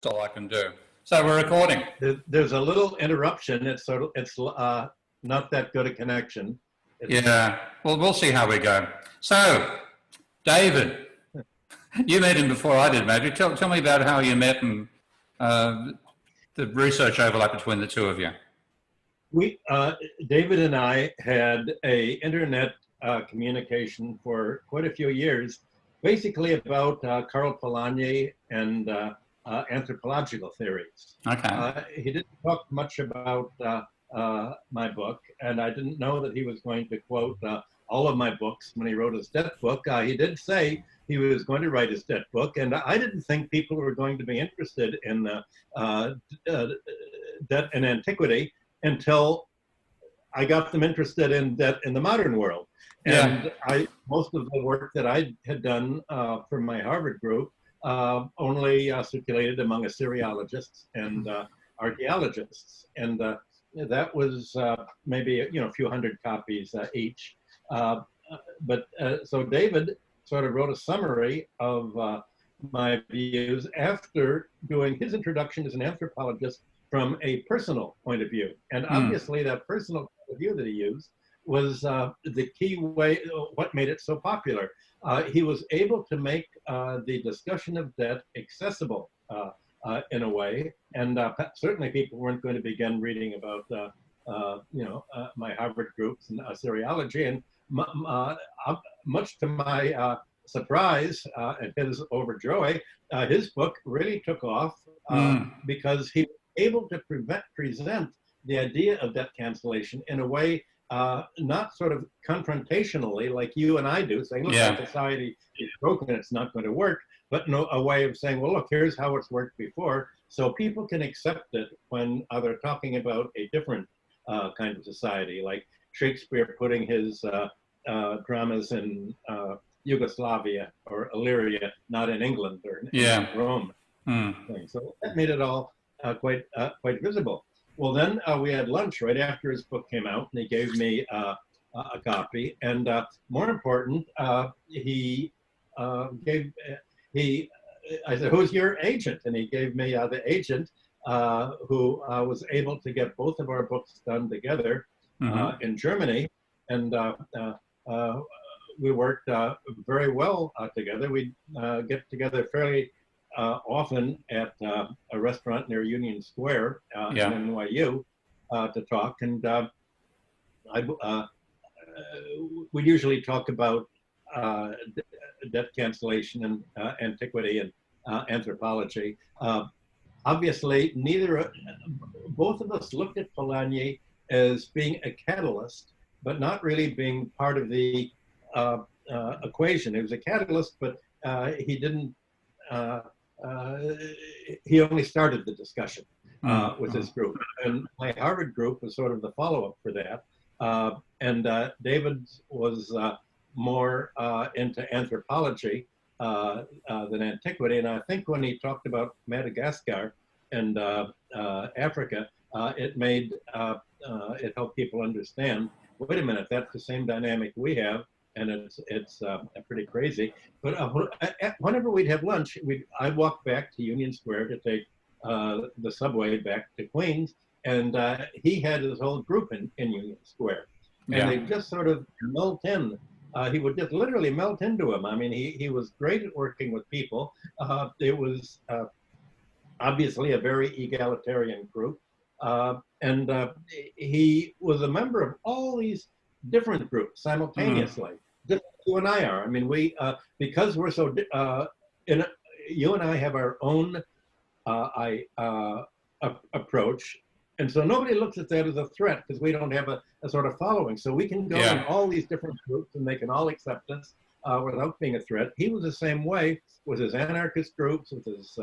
That's all I can do. So we're recording. There's a little interruption. It's not that good a connection. Yeah. Well, we'll see how we go. So, David, you met him before I did, maybe. Tell me about how you met and the research overlap between the two of you. David and I had a internet communication for quite a few years, basically about Karl Polanyi and anthropological theories. Okay. He didn't talk much about my book, and I didn't know that he was going to quote all of my books when he wrote his death book. He did say he was going to write his death book, and I didn't think people were going to be interested in debt and antiquity until I got them interested in debt in the modern world. And Yeah. Most of the work that I had done for my Harvard group only circulated among Assyriologists and archaeologists. And that was maybe a few hundred copies each. So David sort of wrote a summary of my views after doing his introduction as an anthropologist from a personal point of view. And obviously that personal point of view that he used was the key way, what made it so popular. He was able to make the discussion of debt accessible in a way, and certainly people weren't going to begin reading about my Harvard groups and Assyriology, and much to my surprise and his overjoy, his book really took off because he was able to present the idea of debt cancellation in a way not sort of confrontationally like you and I do, saying, look, our society is broken, it's not going to work, but a way of saying, well, look, here's how it's worked before, so people can accept it when they're talking about a different kind of society, like Shakespeare putting his dramas in Yugoslavia or Illyria, not in England or in Rome. So that made it all quite visible. Well, then we had lunch right after his book came out, and he gave me a copy. And more important, I said, who's your agent? And he gave me the agent who was able to get both of our books done together in Germany. And we worked very well together. We get together fairly often at a restaurant near Union Square in NYU to talk, and we usually talk about debt cancellation and antiquity and anthropology. Obviously, both of us looked at Polanyi as being a catalyst, but not really being part of the equation. He was a catalyst, but he didn't. He only started the discussion with his group, and my Harvard group was sort of the follow-up for that. And David was more into anthropology than antiquity, and I think when he talked about Madagascar and Africa, it helped people understand, wait a minute, that's the same dynamic we have, and it's pretty crazy. But whenever we'd have lunch, I'd walk back to Union Square to take the subway back to Queens, and he had his whole group in Union Square, and they just sort of melt in. He would just literally melt into him. I mean, he was great at working with people. It was obviously a very egalitarian group, and he was a member of all these different groups simultaneously. Just like you and I are. I mean, we because we're so you and I have our own approach, and so nobody looks at that as a threat because we don't have a sort of following. So we can go in all these different groups and they can all accept us without being a threat. He was the same way with his anarchist groups, with his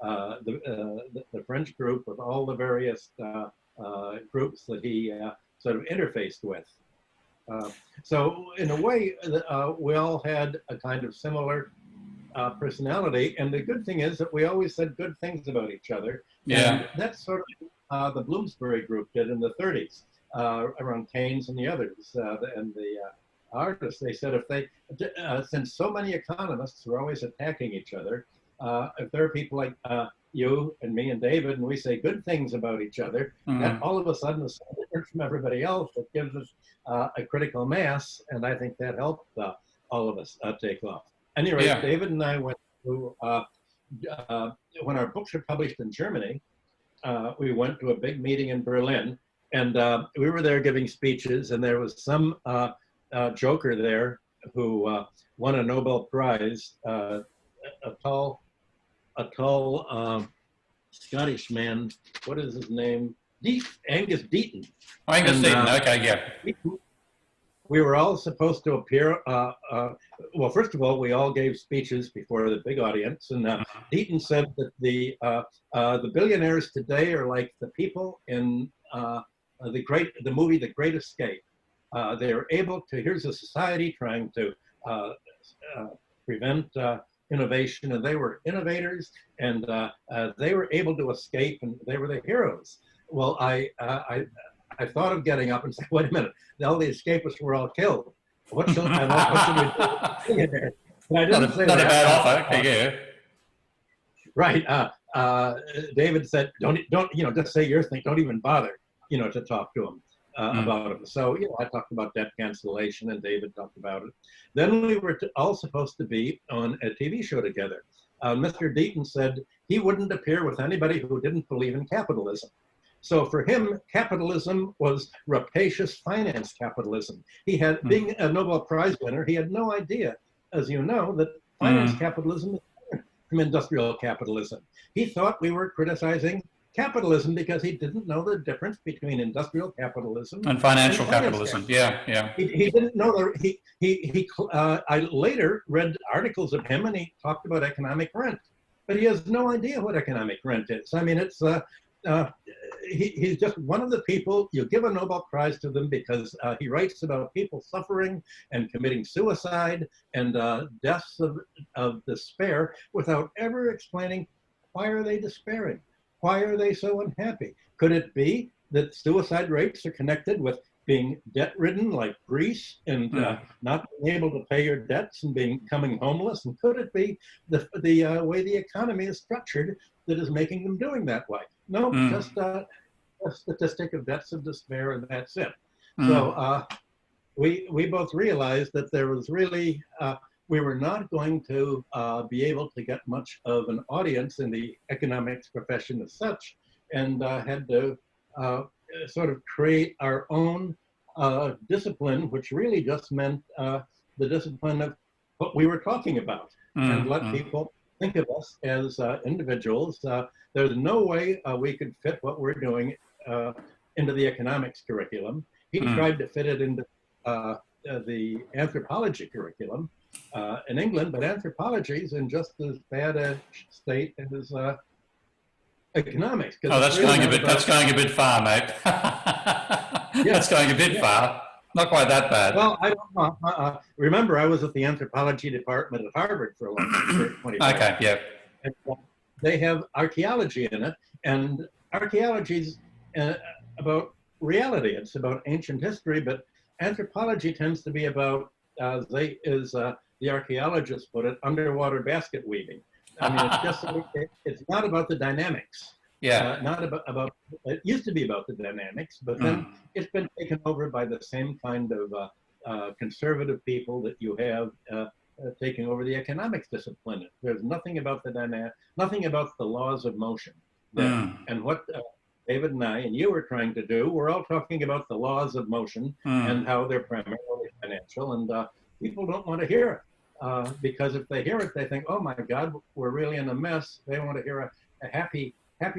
the French group, with all the various groups that he sort of interfaced with. So in a way, we all had a kind of similar personality, and the good thing is that we always said good things about each other. And that's sort of the Bloomsbury group did in the 30s, around Keynes and the others, and the artists. They said since so many economists were always attacking each other, if there are people like you and me and David, and we say good things about each other, that all of a sudden is so different from everybody else. It gives us a critical mass, and I think that helped all of us take off. Anyway, Yeah. David and I went to, when our books were published in Germany, we went to a big meeting in Berlin, and we were there giving speeches, and there was some joker there who won a Nobel Prize, a tall Scottish man. What is his name? Angus Deaton. Angus Deaton. Okay, yeah. We were all supposed to appear. Well, first of all, we all gave speeches before the big audience, and Deaton said that the billionaires today are like the people in the movie The Great Escape. They are able to. Here's a society trying to prevent innovation, and they were innovators, and they were able to escape, and they were the heroes. Well, I thought of getting up and saying, wait a minute, all the escapists were all killed. What should we do? And I didn't say not that. a bad offer. Yeah. Right. David said, don't just say your thing. Don't even bother, to talk to him about it. So, I talked about debt cancellation, and David talked about it. Then we were all supposed to be on a TV show together. Mr. Deaton said he wouldn't appear with anybody who didn't believe in capitalism. So for him, capitalism was rapacious finance capitalism. He had, being a Nobel Prize winner, he had no idea, as you know, that finance capitalism is different from industrial capitalism. He thought we were criticizing capitalism because he didn't know the difference between industrial capitalism and financial capitalism. Yeah. He didn't know that. I later read articles of him, and he talked about economic rent, but he has no idea what economic rent is. I mean, it's he's just one of the people. You give a Nobel Prize to them because he writes about people suffering and committing suicide and deaths of despair without ever explaining why are they despairing? Why are they so unhappy? Could it be that suicide rates are connected with being debt-ridden like Greece and not being able to pay your debts and becoming homeless? And could it be the way the economy is structured that is making them doing that way? No, just a statistic of deaths of despair, and that's it. So we both realized that there was really, we were not going to be able to get much of an audience in the economics profession as such, and had to sort of create our own discipline, which really just meant the discipline of what we were talking about, and let people think of us as individuals. There's no way we could fit what we're doing into the economics curriculum. He tried to fit it into the anthropology curriculum in England, but anthropology is in just as bad a state as economics. Oh, that's really going a bit. That's going a bit far, mate. That's going a bit far. Not quite that bad. Well, I don't know. Remember, I was at the anthropology department at Harvard for a long time. Okay, yeah. And they have archaeology in it, and archaeology is about reality. It's about ancient history, but anthropology tends to be about, the archaeologists put it, underwater basket weaving. I mean, it's just, it's not about the dynamics. Yeah. Not about, it used to be about the dynamics, but then it's been taken over by the same kind of conservative people that you have taking over the economics discipline. There's nothing about the nothing about the laws of motion. And what David and I and you were trying to do, we're all talking about the laws of motion and how they're primarily financial, and people don't want to hear it because if they hear it, they think, oh my God, we're really in a mess. They want to hear a happy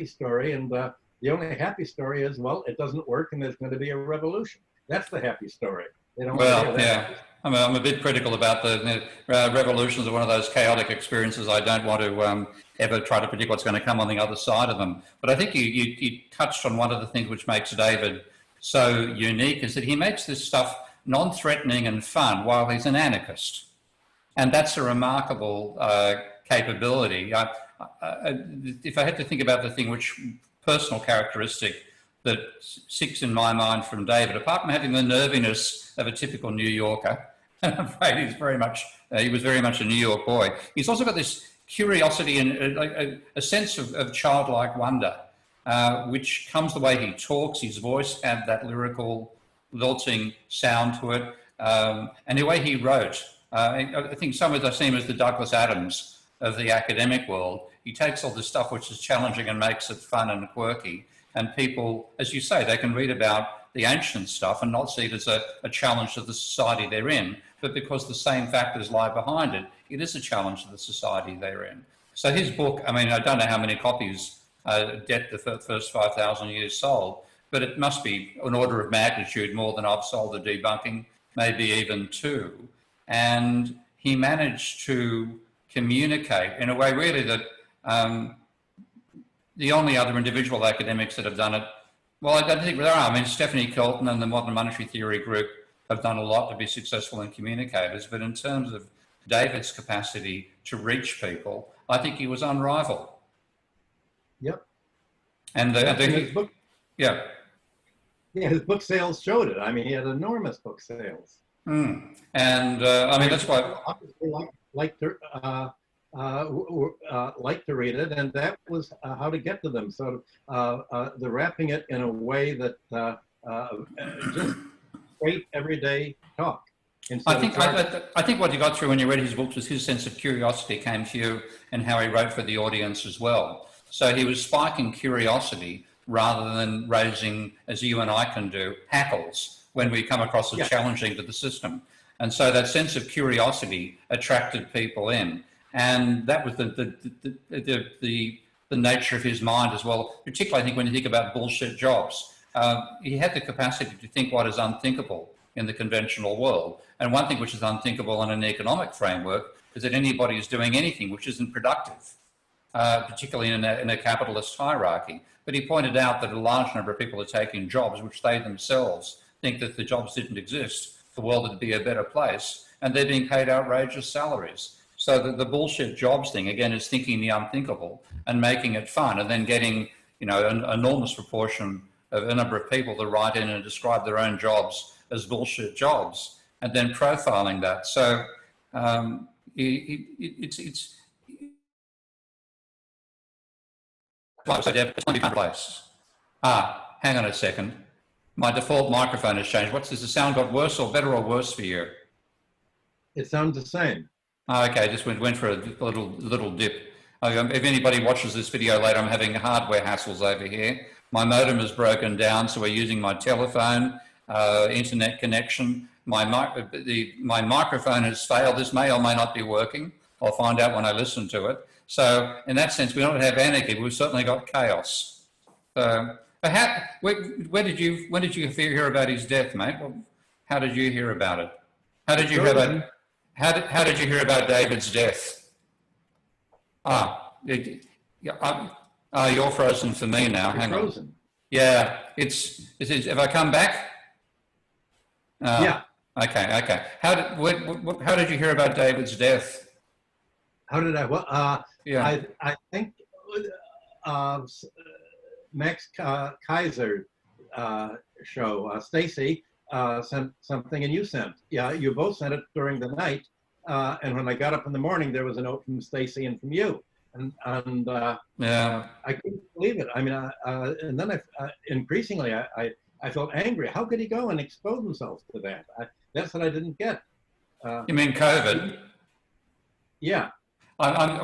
story, and the only happy story is, well, it doesn't work and there's going to be a revolution. That's the happy story. They don't want to hear that. Yeah. I'm a bit critical about the revolutions are one of those chaotic experiences. I don't want to ever try to predict what's going to come on the other side of them. But I think you touched on one of the things which makes David so unique is that he makes this stuff non-threatening and fun while he's an anarchist. And that's a remarkable capability. If I had to think about the thing which personal characteristic that sticks in my mind from David, apart from having the nerviness of a typical New Yorker, I'm afraid he was very much a New York boy. He's also got this curiosity and a sense of childlike wonder, which comes the way he talks. His voice had that lyrical, lilting sound to it, and the way he wrote. I think some of us see him as the Douglas Adams of the academic world. He takes all this stuff which is challenging and makes it fun and quirky, and people, as you say, they can read about the ancient stuff and not see it as a challenge to the society they're in, but because the same factors lie behind it, it is a challenge to the society they're in. So his book, I mean, I don't know how many copies Debt the First 5,000 Years sold, but it must be an order of magnitude more than I've sold the Debunking, maybe even two. And he managed to communicate in a way really that the only other individual academics that have done it, well, I don't think there are. I mean, Stephanie Kelton and the Modern Monetary Theory group have done a lot to be successful in communicators, but in terms of David's capacity to reach people, I think he was unrivaled. Yep. And his book, yeah. Yeah, his book sales showed it. I mean, he had enormous book sales. Mm. And I mean, that's why obviously like to read it, and that was how to get to them. So the wrapping it in a way that just straight everyday talk. I think what you got through when you read his books was his sense of curiosity came to you, and how he wrote for the audience as well. So he was spiking curiosity rather than raising, as you and I can do, hackles when we come across as challenging to the system. And so that sense of curiosity attracted people in. And that was the nature of his mind as well, particularly I think when you think about bullshit jobs. He had the capacity to think what is unthinkable in the conventional world. And one thing which is unthinkable in an economic framework is that anybody is doing anything which isn't productive, particularly in a capitalist hierarchy. But he pointed out that a large number of people are taking jobs which they themselves think that if the jobs didn't exist, the world would be a better place, and they're being paid outrageous salaries. So the bullshit jobs thing, again, is thinking the unthinkable and making it fun, and then getting, you know, an enormous proportion of a number of people to write in and describe their own jobs as bullshit jobs, and then profiling that. So it's place. Hang on a second. My default microphone has changed. What's this? The sound got worse or better or worse for you? It sounds the same. Okay, just went for a little dip. If anybody watches this video later, I'm having hardware hassles over here. My modem is broken down, so we're using my telephone, internet connection. My microphone has failed. This may or may not be working. I'll find out when I listen to it. So in that sense, we don't have anarchy. We've certainly got chaos. When did you hear about his death, mate? Well, how did you hear about it? How did you hear about? How did you hear about David's death? You're frozen for me now. Hang on. Yeah, have I come back? Yeah. Okay. How did you hear about David's death? How did I? Well, yeah. I think Max Kaiser show. Stacy sent something, and you sent. Yeah, you both sent it during the night. And when I got up in the morning, there was a note from Stacy and from you. And yeah, I couldn't believe it. I mean, and then increasingly I felt angry. How could he go and expose himself to that? That's what I didn't get. You mean COVID? Yeah.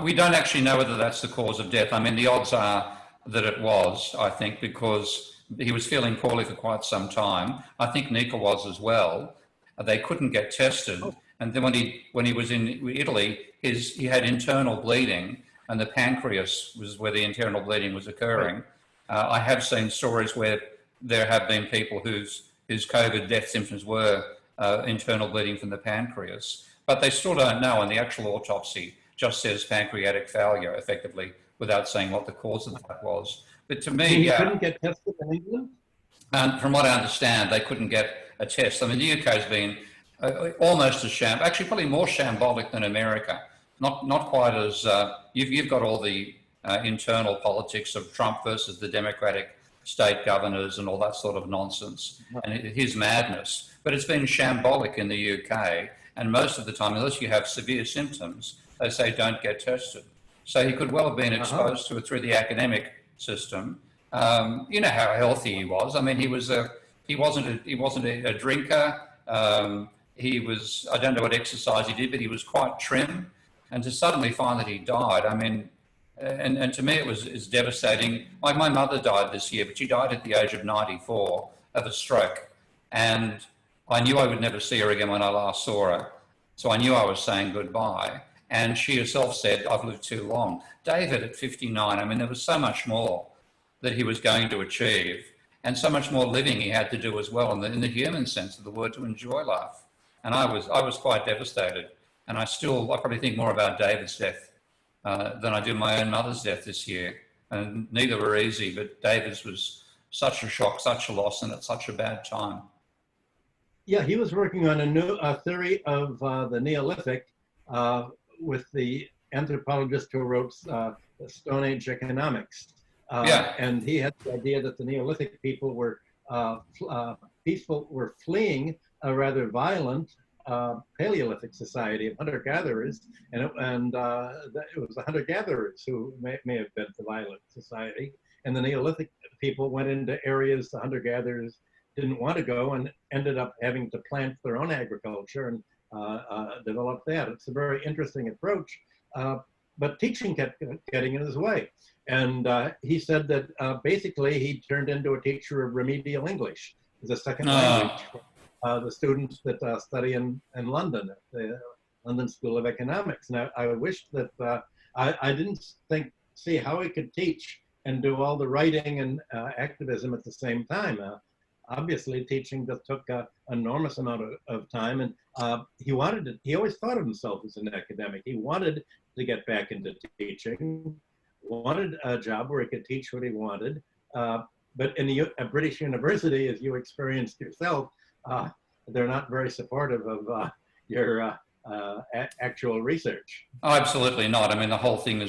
We don't actually know whether that's the cause of death. I mean, the odds are that it was, I think, because he was feeling poorly for quite some time. I think Nika was as well. They couldn't get tested. Oh. And then when he was in Italy, he had internal bleeding, and the pancreas was where the internal bleeding was occurring. I have seen stories where there have been people whose COVID death symptoms were internal bleeding from the pancreas, but they still don't know, and the actual autopsy just says pancreatic failure, effectively, without saying what the cause of that was. But to me, he couldn't get tested in England? And from what I understand, they couldn't get a test. I mean, the UK has been almost as actually probably more shambolic than America. Not quite as, you've got all the internal politics of Trump versus the Democratic state governors and all that sort of nonsense, and his madness. But it's been shambolic in the UK, and most of the time, unless you have severe symptoms, they say don't get tested. So he could well have been exposed to it through the academic system. You know how healthy he was. I mean, he wasn't a drinker. He was, I don't know what exercise he did, but he was quite trim. And to suddenly find that he died, I mean, and to me it was devastating. Like my mother died this year, but she died at the age of 94 of a stroke. And I knew I would never see her again when I last saw her. So I knew I was saying goodbye. And she herself said, I've lived too long. David at 59, I mean, there was so much more that he was going to achieve and so much more living he had to do as well in the human sense of the word, to enjoy life. And I was quite devastated. And I probably think more about David's death than I do my own mother's death this year. And neither were easy, but David's was such a shock, such a loss, and at such a bad time. Yeah, he was working on a new theory of the Neolithic with the anthropologist who wrote Stone Age Economics. And he had the idea that the Neolithic people were peaceful, were fleeing a rather violent Paleolithic society of hunter-gatherers, and it was the hunter-gatherers who may have been the violent society, and the Neolithic people went into areas the hunter-gatherers didn't want to go and ended up having to plant their own agriculture and develop that. It's a very interesting approach, but teaching kept getting in his way. And he said that basically he turned into a teacher of remedial English as a second language. The students that study in London, at the London School of Economics. Now, I wished that I didn't see how he could teach and do all the writing and activism at the same time. Obviously, teaching just took an enormous amount of time, and he always thought of himself as an academic. He wanted to get back into teaching, wanted a job where he could teach what he wanted. But in a British university, as you experienced yourself, they're not very supportive of your actual research. Oh, absolutely not. I mean, the whole thing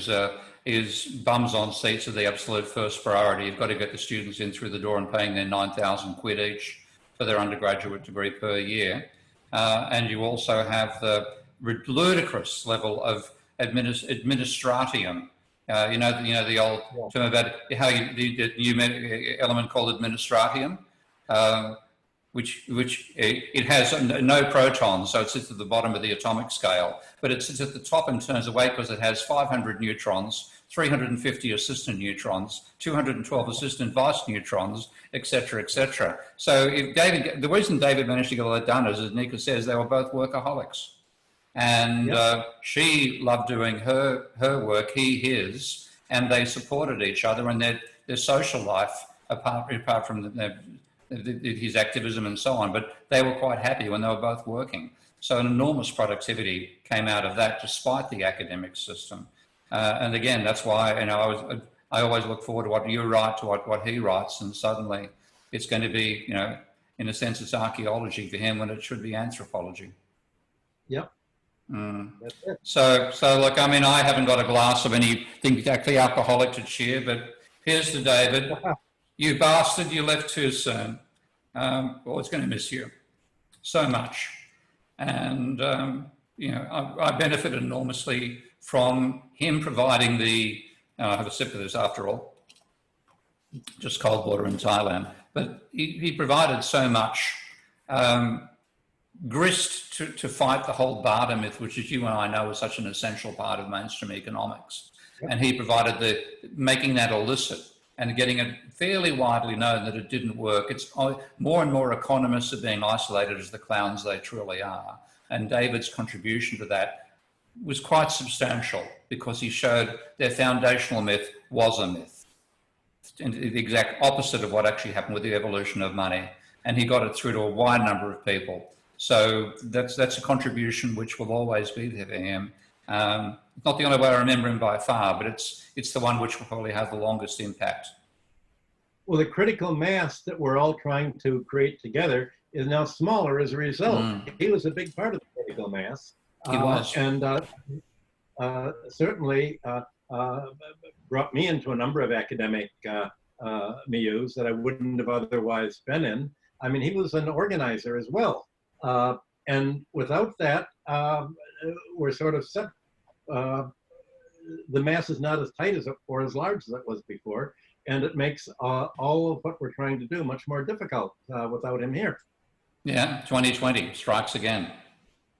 is bums on seats are the absolute first priority. You've got to get the students in through the door and paying their 9,000 quid each for their undergraduate degree per year. And you also have the ludicrous level of administratium. You know the old term about how the new element called administratium, which it has no protons, so it sits at the bottom of the atomic scale, but it sits at the top in terms of weight because it has 500 neutrons, 350 assistant neutrons, 212 assistant vice neutrons, etc., etc. So the reason David managed to get all that done is, as Nika says, they were both workaholics. And she loved doing her work, he his, and they supported each other, and their social life, apart from his activism and so on, but they were quite happy when they were both working. So an enormous productivity came out of that, despite the academic system. And again, that's why I always look forward to what you write, to what he writes, and suddenly it's going to be, in a sense, it's archaeology for him when it should be anthropology. Yep. That's it. So look, I mean, I haven't got a glass of anything exactly alcoholic to cheer, but here's to David. You bastard, you left too soon. Well, it's going to miss you so much. And, I benefited enormously from him providing I'll have a sip of this after all, just cold water in Thailand. But he provided so much grist to fight the whole barter myth, which, as you and I know, is such an essential part of mainstream economics. Yep. And he provided making that illicit and getting it fairly widely known that it didn't work. It's more and more economists are being isolated as the clowns they truly are. And David's contribution to that was quite substantial because he showed their foundational myth was a myth. And the exact opposite of what actually happened with the evolution of money. And he got it through to a wide number of people. So that's a contribution which will always be there for him. Not the only way I remember him by far, but it's the one which will probably have the longest impact. Well, the critical mass that we're all trying to create together is now smaller as a result. He was a big part of the critical mass. He was. And certainly brought me into a number of academic milieus that I wouldn't have otherwise been in. I mean, he was an organizer as well. And without that, we're sort of the mass is not as tight as it, or as large as it was before, and it makes all of what we're trying to do much more difficult without him here. Yeah, 2020 strikes again.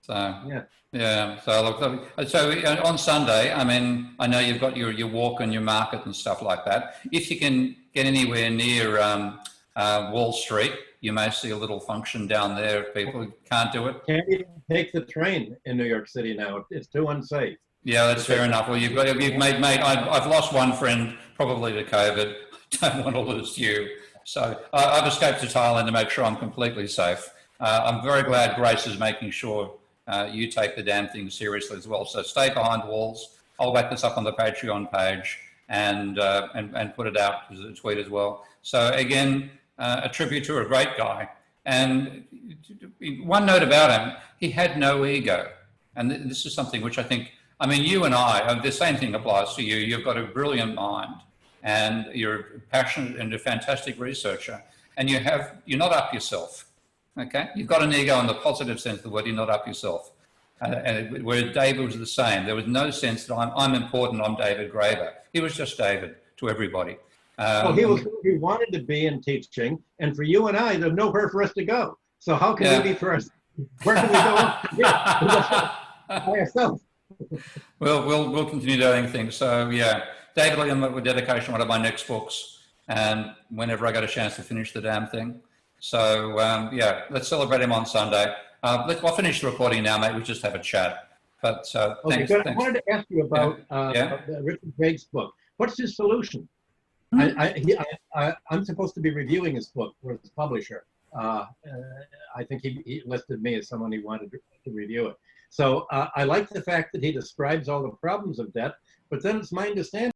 So Yeah. yeah. So look, so on Sunday, I mean, I know you've got your walk and your market and stuff like that. If you can get anywhere near Wall Street, you may see a little function down there. If people can't do it, Can't even take the train in New York City now. It's too unsafe. yeah, that's fair enough. Well, you've made, mate. I've lost one friend probably to COVID. Don't want to lose you. So I've escaped to Thailand to make sure I'm completely safe. I'm very glad Grace is making sure you take the damn thing seriously as well. So stay behind walls. I'll back this up on the Patreon page and put it out as a tweet as well. So again, a tribute to a great guy. And one note about him, he had no ego. And this is something which I think, I mean, you and I, the same thing applies to you. You've got a brilliant mind and you're passionate and a fantastic researcher, and you're not up yourself. Okay, you've got an ego in the positive sense of the word. You're not up yourself. Where David was the same. There was no sense that I'm important. I'm David Graeber. He was just David to everybody. Well, he wanted to be in teaching, and for you and I, there's nowhere for us to go. So how can we be first? Where can we go? By ourselves. We'll continue doing things. So yeah, David will come up with dedication, one of my next books, and whenever I get a chance to finish the damn thing. So yeah, let's celebrate him on Sunday. I'll finish the recording now, mate. We'll just have a chat. But okay, thanks. I wanted to ask you about Richard Drake's book. What's his solution? I'm supposed to be reviewing his book for his publisher. I think he listed me as someone he wanted to review it. So I like the fact that he describes all the problems of debt, but then it's my understanding